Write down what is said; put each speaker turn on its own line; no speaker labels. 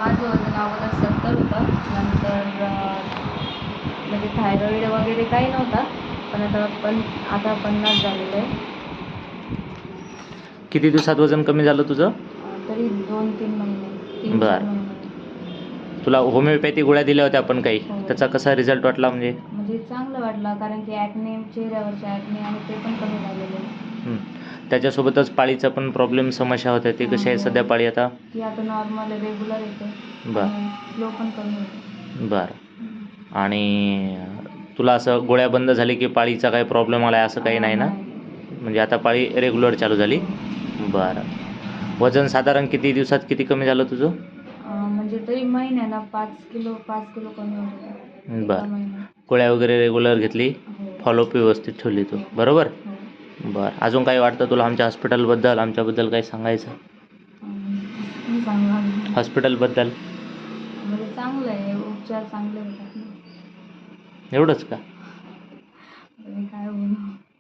माझं वजन अगोदर 70 होतं. नंतर म्हणजे थायरॉईड वगैरे काही नव्हता, पण आता 50 झालेलं आहे.
किती दिवसात वजन कमी झालं तुझं?
तरी 2-3 महिने, 3-4
बरं.
महिने.
तुला होमिओपॅथी गोळ्या दिल्या होत्या आपण काही,
हो.
त्याचा कसा रिझल्ट वाटला?
म्हणजे चांगलं वाटलं, कारण की ॲक्ने, चेहऱ्यावरचे ॲक्ने आणि ते पण कमी झालेले.
त्याच्यासोबतच पाळीचा पण प्रॉब्लेम, समस्या होत्या, ते कशी आहे सध्या पाळी आता?
ती आता नॉर्मल रेग्युलर येते.
बरं.
स्लो पण कमी होते.
बरं. आणि तुला असं गोळ्या बंद झाली की पाळीचा काही प्रॉब्लेम आला असं काही नाही ना? म्हणजे आता पाळी रेग्युलर चालू झाली? बरं. वजन साधारण किती दिवसात किती कमी झालं तुझं?
म्हणजे तरी महिन्याला 5 किलो कमी होतं.
बरं. गोळ्या वगैरे रेग्युलर घेतली, फॉलोअप व्यवस्थित ठेवली तू, बरोबर? बरं. अजून काही वाटतं तुला आमच्या हॉस्पिटलबद्दल, आमच्याबद्दल काही सांगायचं? हॉस्पिटलबद्दल
म्हणजे चांगलं आहे, उपचार चांगले होतात ना.
एवढंच का?